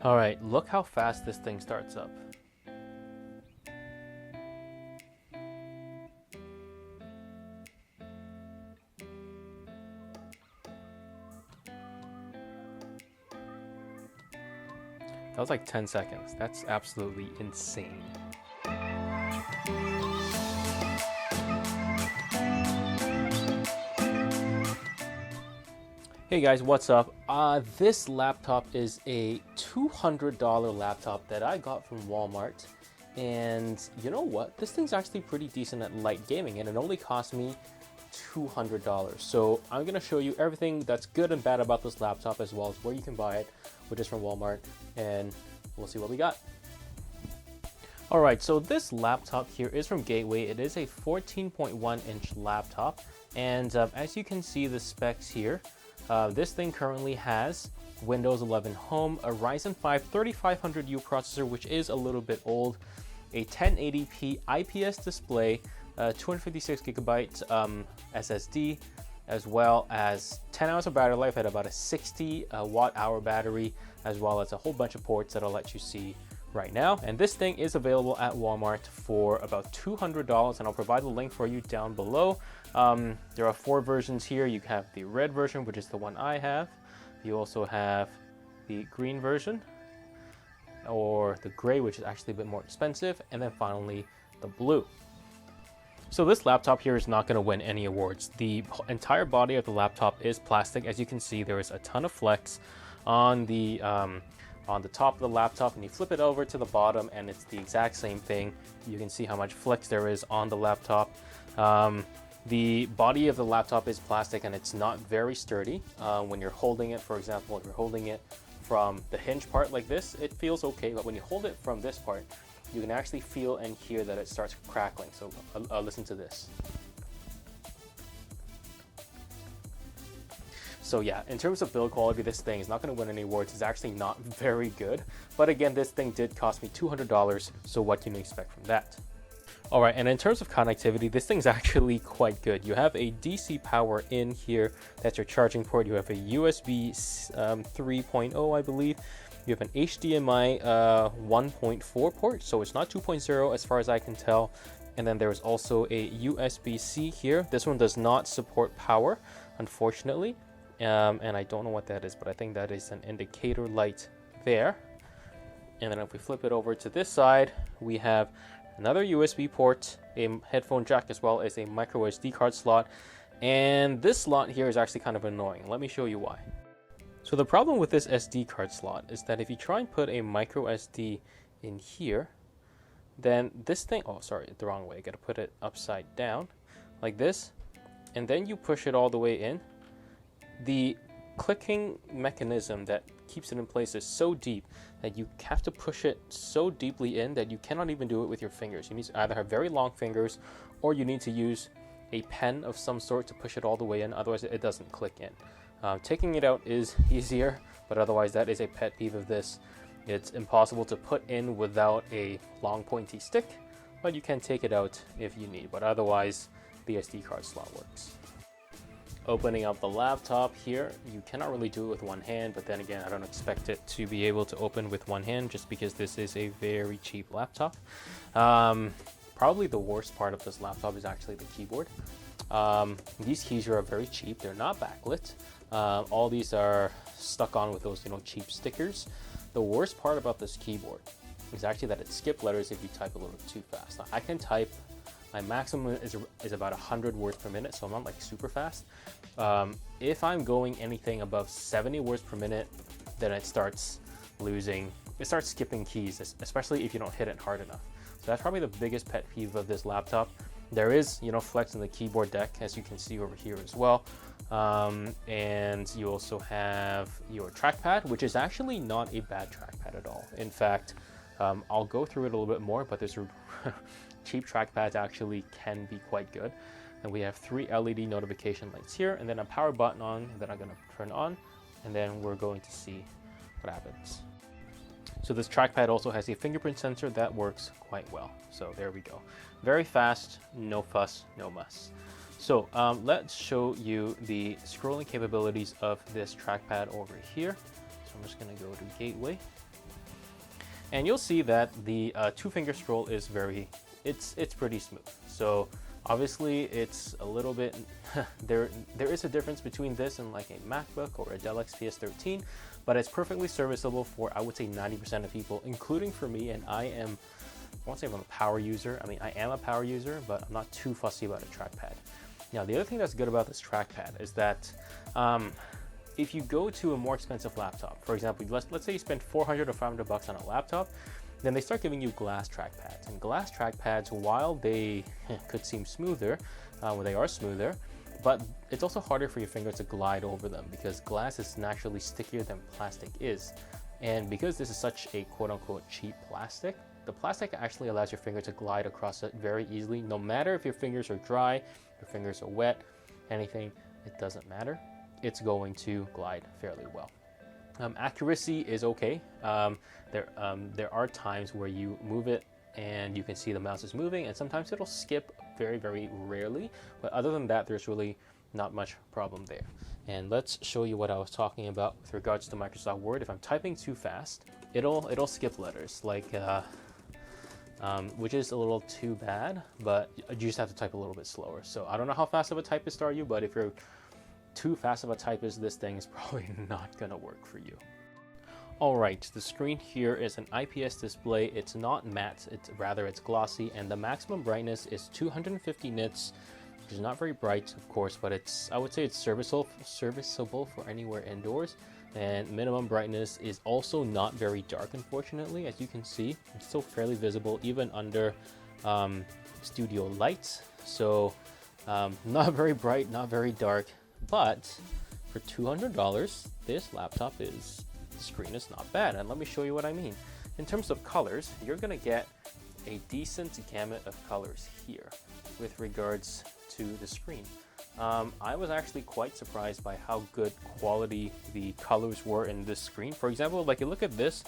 All right, look how fast this thing starts up. That was like 10 seconds. That's absolutely insane. Hey guys, what's up? This laptop is a $200 laptop that I got from Walmart. And you know what? This thing's actually pretty decent at light gaming, and it only cost me $200. So I'm going to show you everything that's good and bad about this laptop, as well as where you can buy it, which is from Walmart, and we'll see what we got. Alright, so this laptop here is from Gateway. It is a 14.1-inch laptop, and as you can see the specs here, this thing currently has Windows 11 Home, a Ryzen 5 3500U processor, which is a little bit old, a 1080p IPS display, 256GB SSD, as well as 10 hours of battery life at about a 60 watt-hour battery, as well as a whole bunch of ports that I'll let you see right now. And this thing is available at Walmart for about $200, and I'll provide the link for you down below. There are 4 versions here. You have the red version, which is the one I have. You also have the green version, or the gray, which is actually a bit more expensive, and then finally the blue. So this laptop here is not going to win any awards. The entire body of the laptop is plastic. As you can see, there is a ton of flex on the top of the laptop, and you flip it over to the bottom and it's the exact same thing. You can see how much flex there is on the laptop. The body of the laptop is plastic, and it's not very sturdy. When you're holding it, for example, if you're holding it from the hinge part like this, it feels okay, but when you hold it from this part, you can actually feel and hear that it starts crackling. So listen to this. So yeah, in terms of build quality, this thing is not going to win any awards. It's actually not very good. But again, this thing did cost me $200, so what can you expect from that? All right, and in terms of connectivity, this thing's actually quite good. You have a DC power in here, that's your charging port. You have a USB 3.0, I believe. You have an HDMI 1.4 port, so it's not 2.0 as far as I can tell. And then there's also a USB-C here. This one does not support power, unfortunately. And I don't know what that is, but I think that is an indicator light there. And then if we flip it over to this side, we have another USB port, a headphone jack, as well as a micro SD card slot. And this slot here is actually kind of annoying. Let me show you why. So the problem with this SD card slot is that if you try and put a micro SD in here, then this thing, oh sorry, the wrong way, I gotta put it upside down like this, and then you push it all the way in. The clicking mechanism that keeps it in place is so deep that you have to push it so deeply in that you cannot even do it with your fingers. You need to either have very long fingers, or you need to use a pen of some sort to push it all the way in, otherwise it doesn't click in. Taking it out is easier, but otherwise that is a pet peeve of this. It's impossible to put in without a long pointy stick, but you can take it out if you need, but otherwise the SD card slot works. Opening up the laptop here, you cannot really do it with one hand, but then again, I don't expect it to be able to open with one hand just because this is a very cheap laptop. Probably the worst part of this laptop is actually the keyboard. These keys here are very cheap. They're not backlit. All these are stuck on with those, cheap stickers. The worst part about this keyboard is actually that it skips letters if you type a little too fast. Now, I can type. My maximum is about 100 words per minute, so I'm not like super fast. If I'm going anything above 70 words per minute, then it starts skipping keys, especially if you don't hit it hard enough. So that's probably the biggest pet peeve of this laptop. There is, flex in the keyboard deck, as you can see over here as well. And you also have your trackpad, which is actually not a bad trackpad at all. In fact, I'll go through it a little bit more, but there's cheap trackpads actually can be quite good. And we have 3 LED notification lights here, and then a power button on that I'm going to turn on, and then we're going to see what happens. So this trackpad also has a fingerprint sensor that works quite well. So there we go. Very fast, no fuss, no muss. So let's show you the scrolling capabilities of this trackpad over here. So I'm just going to go to Gateway. And you'll see that the two-finger scroll is it's pretty smooth. So obviously it's a little bit, there is a difference between this and like a MacBook or a Dell XPS 13, but it's perfectly serviceable for, I would say, 90% of people, including for me. And I won't say I'm a power user. I mean, I am a power user, but I'm not too fussy about a trackpad. Now, the other thing that's good about this trackpad is that if you go to a more expensive laptop, for example, let's say you spend 400 or 500 bucks on a laptop, then they start giving you glass trackpads. And glass trackpads, while they could seem smoother, well, they are smoother, but it's also harder for your fingers to glide over them because glass is naturally stickier than plastic is. And because this is such a quote-unquote cheap plastic, the plastic actually allows your finger to glide across it very easily. No matter if your fingers are dry, your fingers are wet, anything, it doesn't matter. It's going to glide fairly well. Accuracy is okay. There are times where you move it and you can see the mouse is moving, and sometimes it'll skip very, very rarely. But other than that, there's really not much problem there. And let's show you what I was talking about with regards to Microsoft Word. If I'm typing too fast, it'll skip letters, like which is a little too bad, but you just have to type a little bit slower. So I don't know how fast of a typist are you, but if you're too fast of a typist, this thing is probably not gonna work for you. All right, the screen here is an IPS display. It's not matte, it's glossy, and the maximum brightness is 250 nits, which is not very bright, of course, but I would say it's serviceable for anywhere indoors. And minimum brightness is also not very dark, unfortunately. As you can see, it's still fairly visible even under studio lights. So not very bright, not very dark, but for $200, this laptop the screen is not bad. And let me show you what I mean. In terms of colors, you're gonna get a decent gamut of colors here with regards to the screen. I was actually quite surprised by how good quality the colors were in this screen. For example, like you look at this,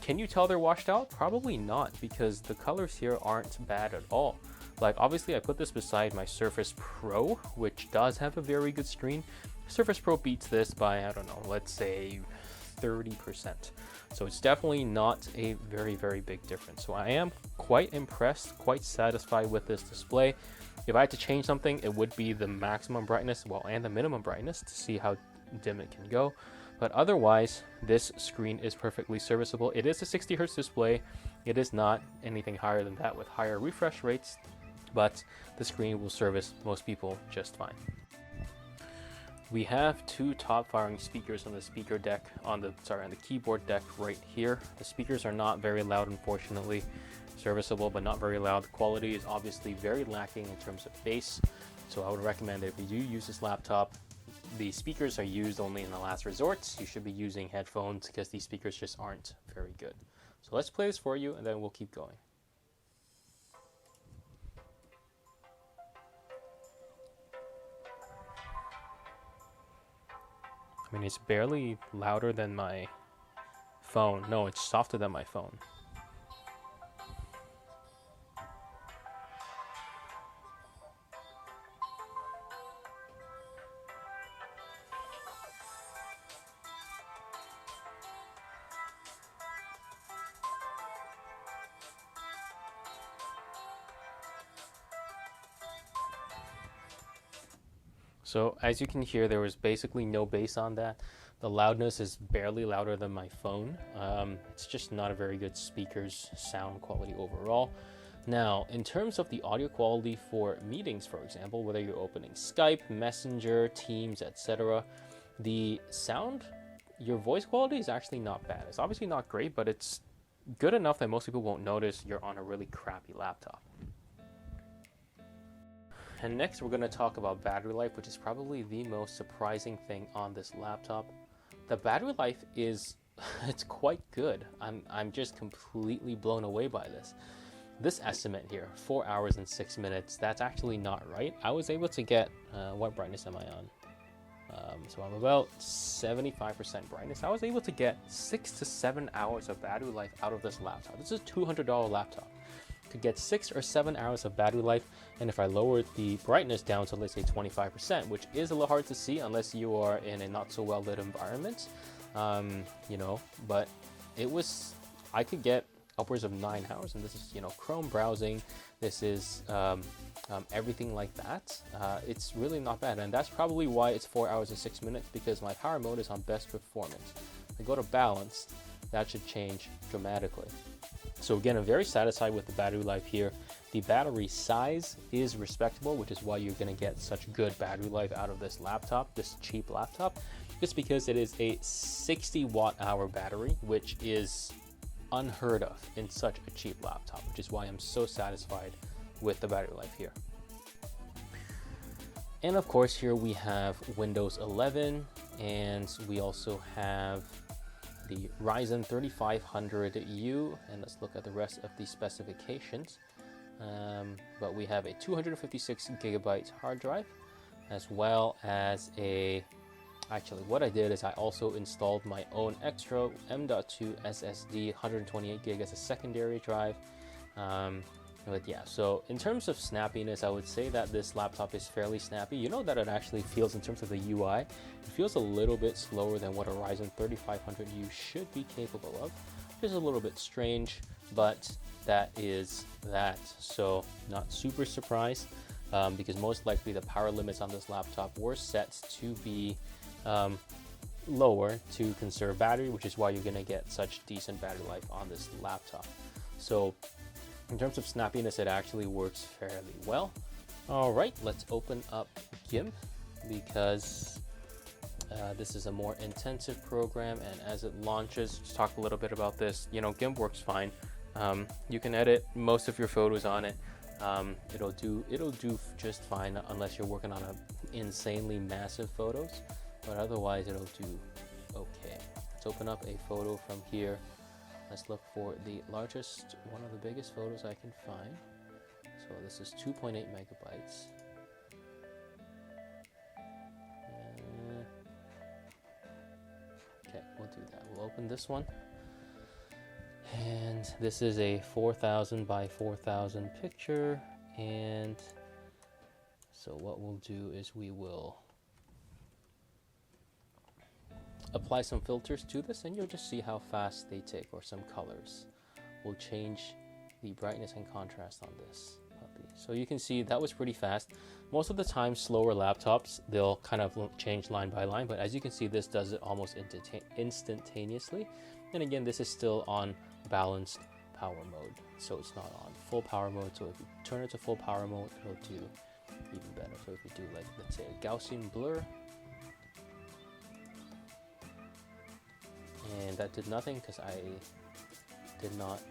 can you tell they're washed out? Probably not, because the colors here aren't bad at all. Like obviously I put this beside my Surface Pro, which does have a very good screen. Surface Pro beats this by, I don't know, let's say 30%. So it's definitely not a very, very big difference. So I am quite impressed, quite satisfied with this display. If I had to change something, it would be the maximum brightness, well, and the minimum brightness to see how dim it can go. But otherwise, this screen is perfectly serviceable. It is a 60 Hz display. It is not anything higher than that with higher refresh rates, but the screen will service most people just fine. We have two top firing speakers on the speaker deck, on the keyboard deck right here. The speakers are not very loud, unfortunately. Serviceable, but not very loud. The quality is obviously very lacking in terms of bass. So I would recommend that if you do use this laptop, the speakers are used only in the last resort. You should be using headphones because these speakers just aren't very good. So let's play this for you and then we'll keep going. I mean, it's barely louder than my phone. No, it's softer than my phone. So as you can hear, there was basically no bass on that. The loudness is barely louder than my phone. It's just not a very good speaker's sound quality overall. Now, in terms of the audio quality for meetings, for example, whether you're opening Skype, Messenger, Teams, etc., the sound, your voice quality is actually not bad. It's obviously not great, but it's good enough that most people won't notice you're on a really crappy laptop. And next we're going to talk about battery life, which is probably the most surprising thing on this laptop. The battery life is, it's quite good. I'm just completely blown away by this. This estimate here, 4 hours and 6 minutes, that's actually not right. I was able to get, what brightness am I on? So I'm about 75% brightness. I was able to get 6 to 7 hours of battery life out of this laptop. This is a $200 laptop. Could get 6 or 7 hours of battery life, and if I lowered the brightness down to, let's say, 25%, which is a little hard to see unless you are in a not so well lit environment, you know, but it was, I could get upwards of 9 hours, and this is, you know, Chrome browsing. This is everything like that. It's really not bad, and that's probably why it's 4 hours and 6 minutes, because my power mode is on best performance. If I go to balanced, that should change dramatically. So again, I'm very satisfied with the battery life here. The battery size is respectable, which is why you're going to get such good battery life out of this laptop, this cheap laptop, just because it is a 60 watt-hour battery, which is unheard of in such a cheap laptop, which is why I'm so satisfied with the battery life here. And of course, here we have Windows 11, and we also have the Ryzen 3500U, and let's look at the rest of the specifications. But we have a 256 gigabyte hard drive, as well as actually what I did is I also installed my own extra M.2 SSD, 128 gig as a secondary drive. But yeah, so in terms of snappiness, I would say that this laptop is fairly snappy. You know that it actually feels, in terms of the UI, it feels a little bit slower than what a Ryzen 3500U should be capable of. Which is a little bit strange, but that is that. So not super surprised, because most likely the power limits on this laptop were set to be lower to conserve battery, which is why you're going to get such decent battery life on this laptop. So in terms of snappiness, it actually works fairly well. All right, let's open up GIMP, because this is a more intensive program, and as it launches, let's talk a little bit about this. You know, GIMP works fine. You can edit most of your photos on it. It'll do just fine, unless you're working on insanely massive photos, but otherwise it'll do okay. Let's open up a photo from here. Let's look for the largest, one of the biggest photos I can find. So this is 2.8 megabytes. Okay, we'll do that. We'll open this one. And this is a 4000 by 4000 picture. And so what we'll do is we will apply some filters to this, and you'll just see how fast they take, or some colors. We'll change the brightness and contrast on this puppy. So you can see that was pretty fast. Most of the time, slower laptops, they'll kind of change line by line, but as you can see, this does it almost instantaneously. And again, this is still on balanced power mode, so it's not on full power mode. So if you turn it to full power mode, it'll do even better. So if you do, like, let's say a Gaussian blur, and that did nothing because I did not.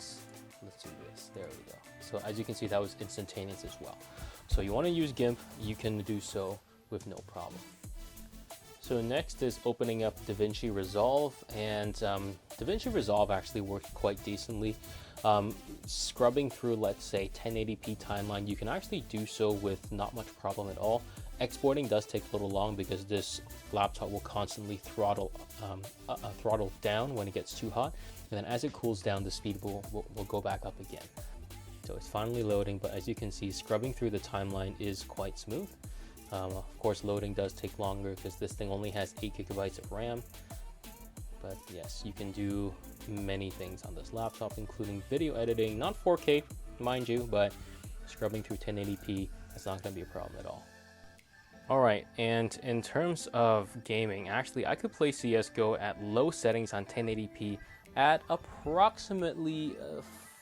Let's do this. There we go. So as you can see, that was instantaneous as well. So you want to use GIMP, you can do so with no problem. So next is opening up DaVinci Resolve, and DaVinci Resolve actually works quite decently. Scrubbing through, let's say, 1080p timeline, you can actually do so with not much problem at all. Exporting does take a little long because this laptop will constantly throttle down when it gets too hot, and then as it cools down, the speed will go back up again. So it's finally loading, but as you can see, scrubbing through the timeline is quite smooth. Of course, loading does take longer because this thing only has 8 gigabytes of RAM. But yes, you can do many things on this laptop, including video editing, not 4K, mind you, but scrubbing through 1080p, that's not going to be a problem at all. Alright, and in terms of gaming, actually I could play CSGO at low settings on 1080p at approximately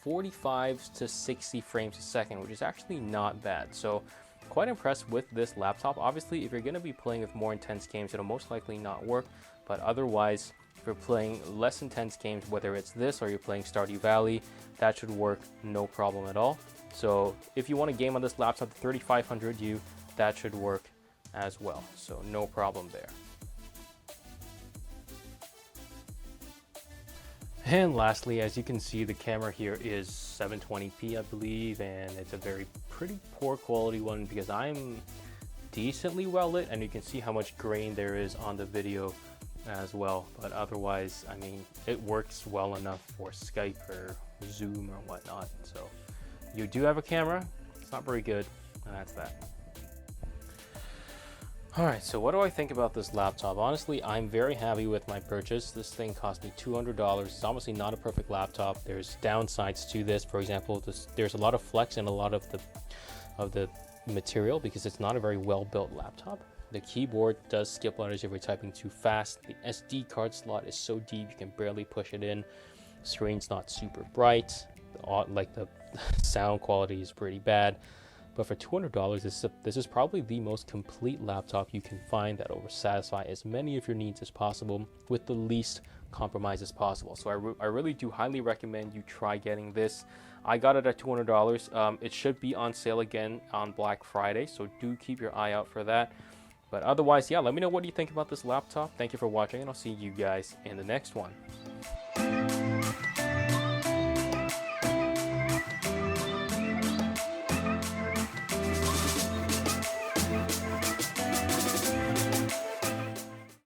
45 to 60 frames a second, which is actually not bad. So quite impressed with this laptop. Obviously, if you're going to be playing with more intense games, it'll most likely not work, but otherwise, if you're playing less intense games, whether it's this or you're playing Stardew Valley, that should work no problem at all. So if you want to game on this laptop, the 3500U, that should work as well, so no problem there. And lastly, as you can see, the camera here is 720p, I believe, and it's a pretty poor quality one because I'm decently well lit, and you can see how much grain there is on the video as well. But otherwise, I mean, it works well enough for Skype or Zoom or whatnot. So you do have a camera, it's not very good, and that's that. Alright, so what do I think about this laptop? Honestly, I'm very happy with my purchase. This thing cost me $200. It's obviously not a perfect laptop. There's downsides to this. For example, there's a lot of flex in a lot of the material because it's not a very well-built laptop. The keyboard does skip letters if you're typing too fast. The SD card slot is so deep you can barely push it in. The screen's not super bright. The sound quality is pretty bad. But for $200, this is probably the most complete laptop you can find that will satisfy as many of your needs as possible with the least compromise as possible. So I really do highly recommend you try getting this. I got it at $200. It should be on sale again on Black Friday, so do keep your eye out for that. But otherwise, yeah, let me know what you think about this laptop. Thank you for watching, and I'll see you guys in the next one.